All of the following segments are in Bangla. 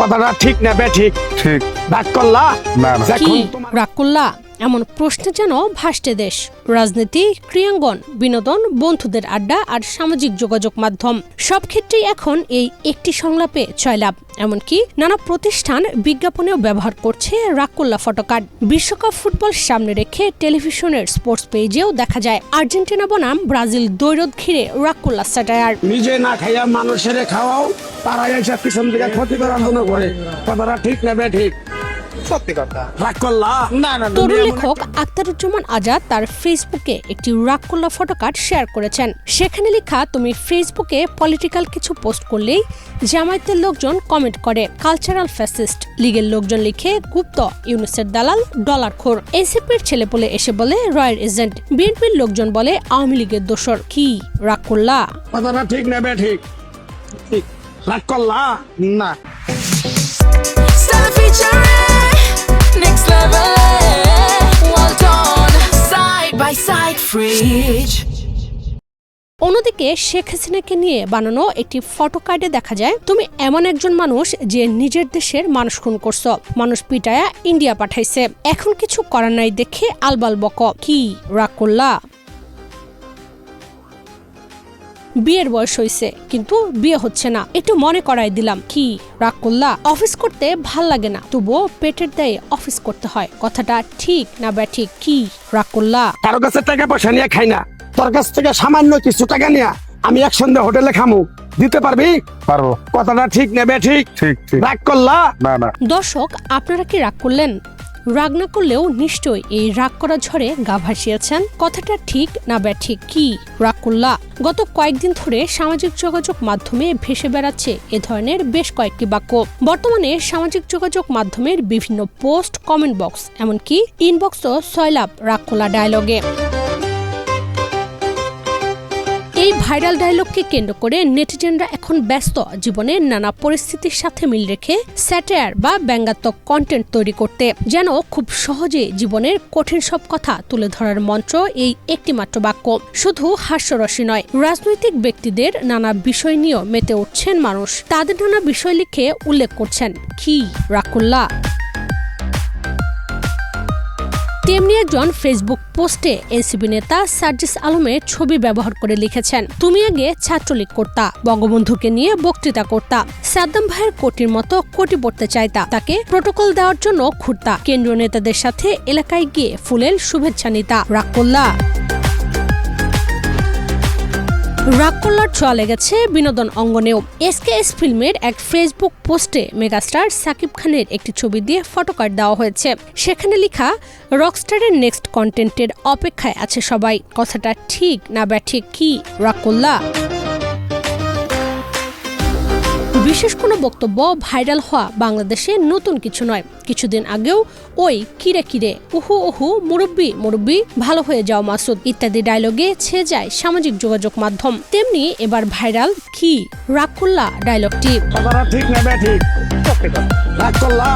কথাটা ঠিক না ঠিক ঠিক রাগ করলা না না কি রাগ করলা? এমন প্রশ্নে যেন ভাসতে দেশ। রাজনীতি, ক্রীড়াঙ্গন, বিনোদন, বন্ধুদের আড্ডা আর সামাজিক যোগাযোগ মাধ্যম সব ক্ষেত্রেই এখন এই একটি সংলাপে জয়লাভ। এমনকি নানা প্রতিষ্ঠান বিজ্ঞাপনেও ব্যবহার করছে রাগকোল্লা ফটোকার্ড। বিশ্বকাপ ফুটবল সামনে রেখে টেলিভিশনের স্পোর্টস পেজেও দেখা যায় আর্জেন্টিনা বনাম ব্রাজিল দ্বৈরথ ঘিরে রাগকোল্লা স্যাটায়ার। নিজে না খাইয়া মানুষের খাওয়াও, তারা এসে পিছন থেকে ক্ষতি করার জন্য করে। কথাটা ঠিক না ঠিক সত্যি কথা রাগ করলা না না তরুণ লেখক আখতারুজ্জামান আজাদ তার ফেসবুকে একটি রাগকোল্লা ফটোকার্ড শেয়ার করেছেন। সেখানে লেখা, তুমি ফেসবুকে পলিটিক্যাল কিছু পোস্ট করলেই জামায়াতের লোকজন কমেন্ট করে কালচারাল ফ্যাসিস্ট, লীগের লোকজন লিখে গুপ্ত, ইউনুসের দালাল, ডলারখোর, এনসিপির ছেলেপেলে এসে বলে রয়ের এজেন্ট, বিএনপির লোকজন বলে আওয়ামী লীগের দোসর। কি রাগ করলা? কথাটা ঠিক না ঠিক ঠিক রাগ করলা না Stella featuring next level. Well done, side by side, fridge. অন্যদিকে শেখ হাসিনাকে নিয়ে বানানো একটি ফটোকার্ডে দেখা যায়, তুমি এমন একজন মানুষ যে নিজের দেশের মানুষ খুন করছো, মানুষ পিটায়া ইন্ডিয়া পাঠাইছে, এখন কিছু করার নাই দেখে আলবাল বক। কি রাগ করলা? বিয়ের বয়স হয়েছে কিন্তু বিয়ে হচ্ছে না, একটু মনে করাই দিলাম। কি রাগ করলা? অফিস করতে ভাল লাগে না, তবুও পেটের দায়ে অফিস করতে হয়, কথাটা ঠিক না ঠিক? কি রাগ করলা? কারো কাছে টাকা পয়সা নিয়ে খাই না, তোর কাছ থেকে সামান্য কিছু টাকা নিয়ে আমি একসঙ্গে হোটেলে খামু, দিতে পারবি? পারবো কথাটা ঠিক না ঠিক ঠিক ঠিক রাগ করলা না না দর্শক, আপনারা কি রাগ করলেন? রাগ না করলেও নিশ্চয়ই এই রাগ করা ঝড়ে গা ভাসিয়েছেন। কথাটা ঠিক না ঠিক? কি রাগ করলা? গত কয়েকদিন ধরে সামাজিক যোগাযোগ মাধ্যমে ভেসে বেড়াচ্ছে এ ধরনের বেশ কয়েকটি বাক্য। বর্তমানে সামাজিক যোগাযোগ মাধ্যমের বিভিন্ন পোস্ট, কমেন্ট বক্স, এমনকি ইনবক্সও সয়লাভ রাগ করলা ডায়লগে। এই ভাইরাল ডায়লগকে কেন্দ্র করে নেটিজেনরা এখন ব্যস্ত জীবনের নানা পরিস্থিতির সাথে মিল রেখে স্যাটায়ার বা ব্যঙ্গাত্মক কন্টেন্ট তৈরি করতে, যেন খুব সহজে জীবনের কঠিন সব কথা তুলে ধরার মন্ত্র এই একটি মাত্র বাক্য। শুধু হাস্যরসী নয়, রাজনৈতিক ব্যক্তিদের নানা বিষয় নিয়েও মেতে উঠছেন মানুষ, তাদের নানা বিষয় লিখে উল্লেখ করছেন। কি রাগ করলা? তেমনি একজন ফেসবুক পোস্টে এনসিপি নেতা সার্জিস আলমের ছবি ব্যবহার করে লিখেছেন, তুমি আগে ছাত্রলীগ করতা, বঙ্গবন্ধুকে নিয়ে বক্তৃতা করতা, সাদ্দাম ভাইয়ের কোটির মতো কোটি পড়তে চাইতা, তাকে প্রোটোকল দেওয়ার জন্য ঘুরতা, কেন্দ্রীয় নেতাদের সাথে এলাকায় গিয়ে ফুলেল শুভেচ্ছা নিতা। রাগ করলা? রাগ করার ছোঁয়া লেগেছে বিনোদন অঙ্গনেও। এসকেএস ফিল্মের এক ফেসবুক পোস্টে মেগাস্টার সাকিব খানের একটি ছবি দিয়ে ফটোকার্ড দেওয়া হয়েছে। সেখানে লেখা, রকস্টারের নেক্সট কন্টেন্টের অপেক্ষায় আছে সবাই, কথাটা ঠিক না ঠিক? কি রাগ করলা? বিশেষ কোনো বক্তব্য ভাইরাল হওয়া বাংলাদেশে নতুন কিছু নয়। কিছুদিন আগেও ওই কিরে কিরে, উহু উহু, মুরব্বি মুরব্বি, ভালো হয়ে যাও মাসুদ ইত্যাদি ডায়লগে ছেয়ে যায় সামাজিক যোগাযোগ মাধ্যম। তেমনি এবার ভাইরাল কি রাগ করলা ডায়লগটি। কথাটা ঠিক না ঠিক রাগ করলা?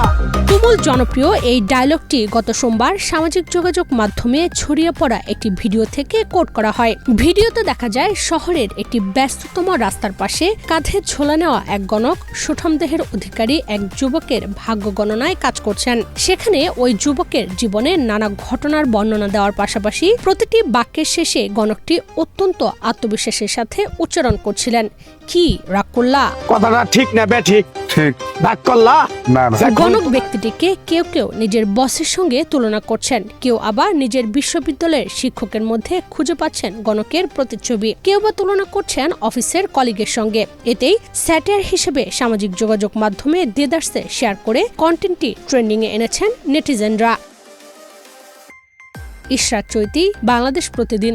তুমুল জনপ্রিয় এই ডায়লগটি গত সোমবার সামাজিক যোগাযোগ মাধ্যমে ছড়িয়ে পড়া একটি ভিডিও থেকে কোট করা হয়। ভিডিওতে দেখা যায় শহরের একটি ব্যস্ততম রাস্তার পাশে কাঁধে ঝোলা নেওয়া এক গণক সুঠাম দেহের অধিকারী এক যুবকের ভাগ্য গণনায় কাজ করছেন। সেখানে ওই যুবকের জীবনের নানা ঘটনার বর্ণনা দেওয়ার পাশাপাশি প্রতিটি বাক্যের শেষে গণকটি অত্যন্ত আত্মবিশ্বাসের সাথে উচ্চারণ করছিলেন। কি রাগ করলা? কথাটা ঠিক না ঠিক ঠিক রাগ করলা না না গণক ব্যক্তিটিকে কেউ কেউ নিজের বসের সঙ্গে তুলনা করছেন, কেউ আবার নিজের বিশ্ববিদ্যালয়ের শিক্ষকের মধ্যে খুঁজে পাচ্ছেন গণকের প্রতিচ্ছবি, কেউ বা তুলনা করছেন অফিসের কলিগের সঙ্গে। এতেই স্যাটায়ার হিসেবে সামাজিক যোগাযোগ মাধ্যমে দেদারসে শেয়ার করে কন্টেন্টটি ট্রেন্ডিংয়ে এনেছেন নেটিজেনরা। ইশরাত চৈতি, বাংলাদেশ প্রতিদিন।